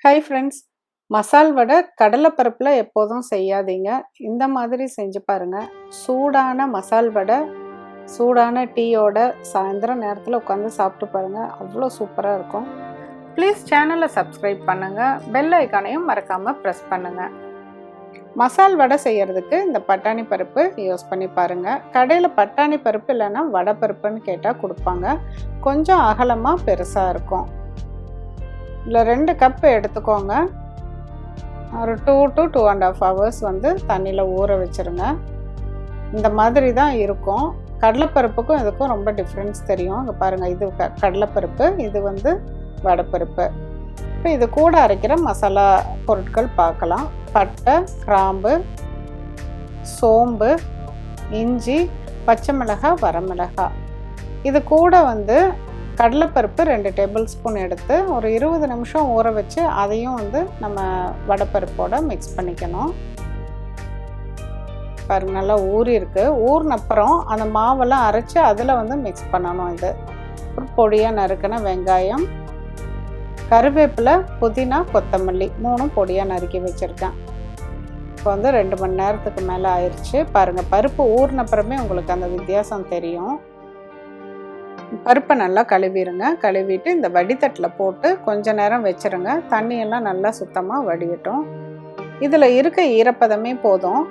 Hi friends, மசால் வடை கடலைப்பருப்பில் எப்போதும் செய்யாதீங்க. இந்த மாதிரி செஞ்சு பாருங்கள். சூடான மசால் வடை சூடான டீயோட சாயந்தரம் நேரத்தில் உட்காந்து சாப்பிட்டு பாருங்கள். அவ்வளோ சூப்பராக இருக்கும். ப்ளீஸ் சேனலை சப்ஸ்கிரைப் பண்ணுங்கள். பெல் ஐக்கானையும் மறக்காமல் ப்ரெஸ் பண்ணுங்கள். மசால் வடை செய்கிறதுக்கு இந்த பட்டாணி பருப்பு யூஸ் பண்ணி பாருங்கள். கடையில் பட்டாணி பருப்பு இல்லைன்னா வடை பருப்புன்னு கேட்டால் கொடுப்பாங்க. கொஞ்சம் அகலமாக பெருசாக இருக்கும். இல்லை 2 கப்பு எடுத்துக்கோங்க. ஒரு 2 to 2.5 hours வந்து தண்ணியில் ஊற வச்சுருங்க. இந்த மாதிரி தான் இருக்கும். கடலைப்பருப்புக்கும் இதுக்கும் ரொம்ப டிஃப்ரென்ஸ் தெரியும். இங்கே பாருங்கள், இது கடலைப்பருப்பு, இது வந்து வடைப்பருப்பு. இப்போ இது கூட அரைக்கிற மசாலா பொருட்கள் பார்க்கலாம். பட்டை, கிராம்பு, சோம்பு, இஞ்சி, பச்சை மிளகாய், வரமிளகாய். இது கூட வந்து கடலைப்பருப்பு 2 டேபிள் ஸ்பூன் எடுத்து ஒரு 20 நிமிஷம் ஊற வச்சு அதையும் வந்து நம்ம வடைப்பருப்போட மிக்ஸ் பண்ணிக்கணும். பாருங்க, நல்லா ஊறி இருக்கு. ஊறினப்புறம் அந்த மாவெல்லாம் அரைச்சி அதில் வந்து மிக்ஸ் பண்ணணும். இது பொடியாக நறுக்கின வெங்காயம், கருவேப்பிலை, புதினா, கொத்தமல்லி 3 பொடியாக நறுக்கி வச்சுருக்கேன். இப்போ வந்து 2 மணி நேரத்துக்கு மேலே ஆயிடுச்சு. பாருங்கள், பருப்பு ஊறினப்புறமே உங்களுக்கு அந்த வித்தியாசம் தெரியும். பருப்பை நல்லா கழுவிடுங்க. கழுவிட்டு இந்த வடித்தட்டில் போட்டு கொஞ்ச நேரம் வச்சுருங்க. தண்ணியெல்லாம் நல்லா சுத்தமாக வடியட்டும். இதில் இருக்க ஈரப்பதமே போதும்.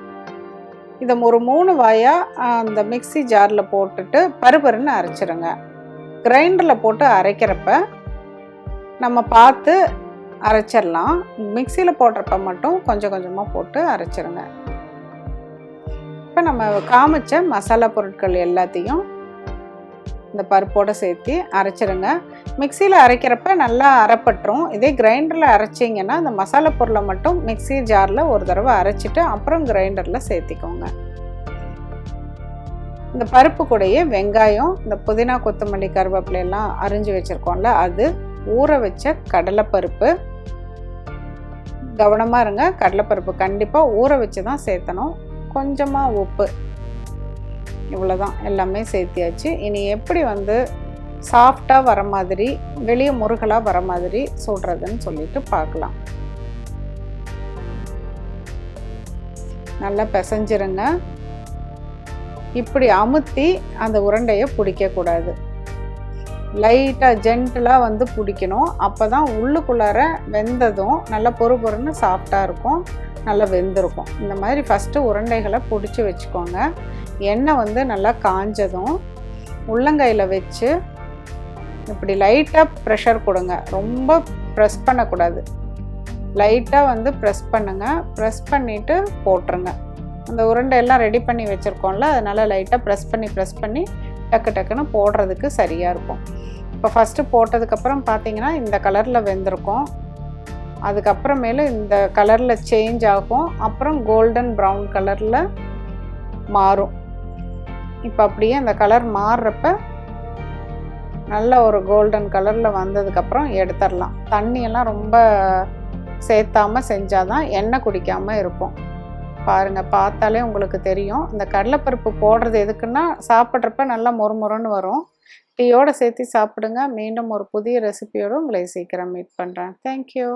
இதை ஒரு 3 வாயாக அந்த மிக்சி ஜாரில் போட்டுட்டு பருபருன்னு அரைச்சிருங்க. கிரைண்டரில் போட்டு அரைக்கிறப்ப நம்ம பார்த்து அரைச்சிடலாம். மிக்சியில் போடுறப்ப மட்டும் கொஞ்சம் கொஞ்சமாக போட்டு அரைச்சிருங்க. இப்போ நம்ம காமிச்ச மசாலா பொருட்கள் எல்லாத்தையும் இந்த பருப்போடு சேர்த்து அரைச்சிருங்க. மிக்சியில் அரைக்கிறப்ப நல்லா அரைப்பட்டுரும். இதே கிரைண்டரில் அரைச்சிங்கன்னா அந்த மசாலா பொருளை மட்டும் மிக்சி ஜாரில் ஒரு தடவை அரைச்சிட்டு அப்புறம் கிரைண்டரில் சேர்த்திக்கோங்க. இந்த பருப்பு கூடயே வெங்காயம், இந்த புதினா, கொத்தமல்லி, கருவேப்பிலையெல்லாம் அரிஞ்சு வச்சுருக்கோம்ல, அது ஊற வச்ச கடலைப்பருப்பு. கவனமாக இருங்க, கடலைப்பருப்பு கண்டிப்பாக ஊற வச்சு தான் சேர்த்தணும். கொஞ்சமாக உப்பு, இவ்வளோதான். எல்லாமே சேர்த்தியாச்சு. இனி எப்படி வந்து சாஃப்டாக வர மாதிரி, வெளியே முருகலாக வர மாதிரி சுடுறதுன்னு சொல்லிட்டு பார்க்கலாம். நல்லா பிசைஞ்சிருங்க. இப்படி அமுத்தி அந்த உருண்டையை பிடிக்கக்கூடாது. லைட்டாக ஜென்டிலாக வந்து பிடிக்கணும். அப்போ தான் உள்ளுக்குள்ளார வெந்ததும் நல்லா பொறுன்னு சாஃப்டாக இருக்கும், நல்லா வெந்திருக்கும். இந்த மாதிரி ஃபஸ்ட்டு உருண்டைகளை பிடிச்சி வச்சுக்கோங்க. எண்ணெய் வந்து நல்லா காஞ்சதும் உள்ளங்கையில் வச்சு இப்படி லைட்டாக ப்ரெஷர் கொடுங்க. ரொம்ப ப்ரெஸ் பண்ணக்கூடாது. லைட்டாக வந்து ப்ரெஸ் பண்ணுங்கள். ப்ரெஸ் பண்ணிவிட்டு போட்டுருங்க. அந்த உருண்டையெல்லாம் ரெடி பண்ணி வச்சுருக்கோம்ல, அதனால் லைட்டாக ப்ரெஸ் பண்ணி டக்கு டக்குன்னு போடுறதுக்கு சரியாக இருக்கும். இப்போ ஃபஸ்ட்டு போட்டதுக்கப்புறம் பார்த்தீங்கன்னா இந்த கலரில் வெந்திருக்கும். அதுக்கப்புறமேலு இந்த கலரில் சேஞ்ச் ஆகும். அப்புறம் கோல்டன் ப்ரௌன் கலரில் மாறும். இப்போ அப்படியே அந்த கலர் மாறுறப்ப நல்ல ஒரு கோல்டன் கலரில் வந்ததுக்கப்புறம் எடுத்துடலாம். தண்ணியெல்லாம் ரொம்ப சேர்த்தாமல் செஞ்சால் தான் எண்ணெய் குடிக்காமல் இருக்கும். பாருங்கள், பார்த்தாலே உங்களுக்கு தெரியும். இந்த கடலைப்பருப்பு போடுறது எதுக்குன்னா சாப்பிட்றப்ப நல்லா மொறுமொறுன்னு வரும். டீயோடு சேர்த்து சாப்பிடுங்க. மீண்டும் ஒரு புதிய ரெசிபியோடு உங்களை சீக்கிரம் மீட் பண்ணுறேன். தேங்க்யூ.